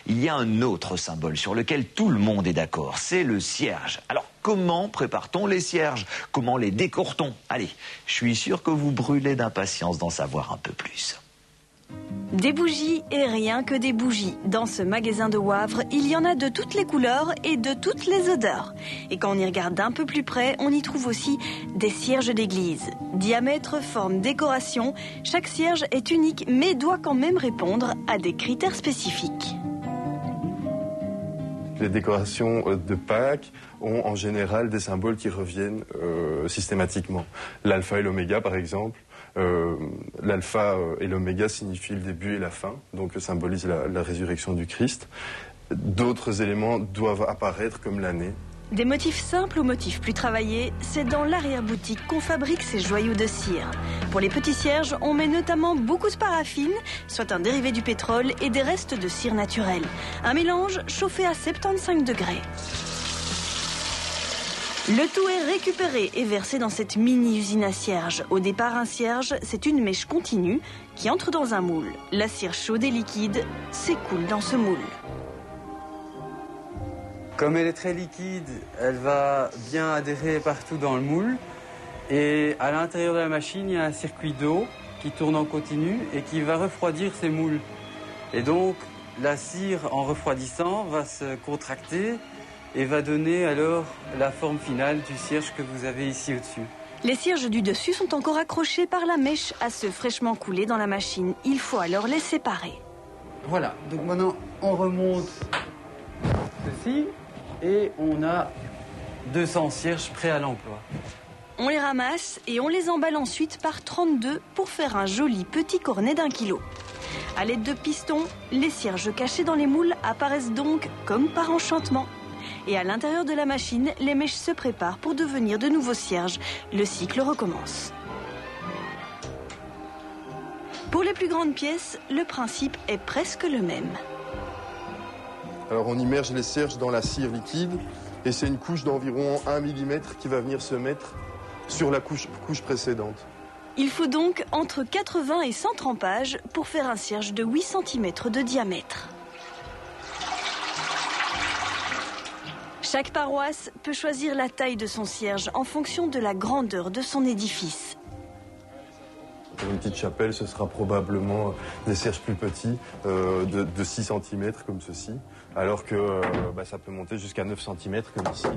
Il y a un autre symbole sur lequel tout le monde est d'accord, c'est le cierge. Alors comment prépare-t-on les cierges? Comment les décore-t-on? Allez, je suis sûr que vous brûlez d'impatience d'en savoir un peu plus. Des bougies et rien que des bougies. Dans ce magasin de Wavre, il y en a de toutes les couleurs et de toutes les odeurs. Et quand on y regarde d'un peu plus près, on y trouve aussi des cierges d'église. Diamètre, forme, décoration, chaque cierge est unique mais doit quand même répondre à des critères spécifiques. Les décorations de Pâques ont en général des symboles qui reviennent systématiquement. L'alpha et l'oméga par exemple. L'alpha et l'oméga signifient le début et la fin, donc symbolisent la résurrection du Christ. D'autres éléments doivent apparaître comme l'année. Des motifs simples aux motifs plus travaillés, c'est dans l'arrière-boutique qu'on fabrique ces joyaux de cire. Pour les petits cierges, on met notamment beaucoup de paraffine, soit un dérivé du pétrole, et des restes de cire naturelle. Un mélange chauffé à 75 degrés. Le tout est récupéré et versé dans cette mini-usine à cierge. Au départ, un cierge, c'est une mèche continue qui entre dans un moule. La cire chaude et liquide s'écoule dans ce moule. Comme elle est très liquide, elle va bien adhérer partout dans le moule. Et à l'intérieur de la machine, il y a un circuit d'eau qui tourne en continu et qui va refroidir ces moules. Et donc, la cire, en refroidissant, va se contracter et va donner alors la forme finale du cierge que vous avez ici au-dessus. Les cierges du dessus sont encore accrochés par la mèche à ceux fraîchement coulés dans la machine. Il faut alors les séparer. Voilà, donc maintenant on remonte ceci et on a 200 cierges prêts à l'emploi. On les ramasse et on les emballe ensuite par 32 pour faire un joli petit cornet d'1 kilo. À l'aide de pistons, les cierges cachés dans les moules apparaissent donc comme par enchantement. Et à l'intérieur de la machine, les mèches se préparent pour devenir de nouveaux cierges. Le cycle recommence. Pour les plus grandes pièces, le principe est presque le même. Alors on immerge les cierges dans la cire liquide et c'est une couche d'environ 1 mm qui va venir se mettre sur la couche précédente. Il faut donc entre 80 et 100 trempages pour faire un cierge de 8 cm de diamètre. Chaque paroisse peut choisir la taille de son cierge en fonction de la grandeur de son édifice. Pour une petite chapelle, ce sera probablement des cierges plus petits, de 6 cm comme ceci, alors que ça peut monter jusqu'à 9 cm comme ici.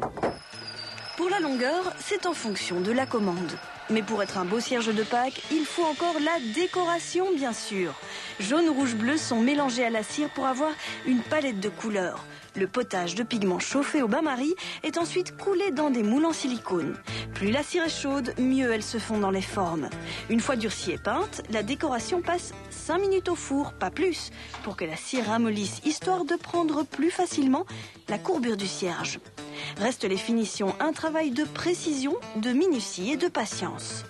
Pour la longueur, c'est en fonction de la commande. Mais pour être un beau cierge de Pâques, il faut encore la décoration, bien sûr. Jaune, rouge, bleu sont mélangés à la cire pour avoir une palette de couleurs. Le potage de pigments chauffé au bain-marie est ensuite coulé dans des moules en silicone. Plus la cire est chaude, mieux elle se fond dans les formes. Une fois durcie et peinte, la décoration passe 5 minutes au four, pas plus, pour que la cire ramollisse, histoire de prendre plus facilement la courbure du cierge. Restent les finitions, un travail de précision, de minutie et de patience.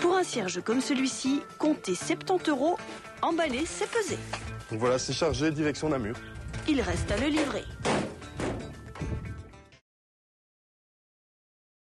Pour un cierge comme celui-ci, comptez 70 €, emballer, c'est peser. Donc voilà, c'est chargé, direction Namur. Il reste à le livrer.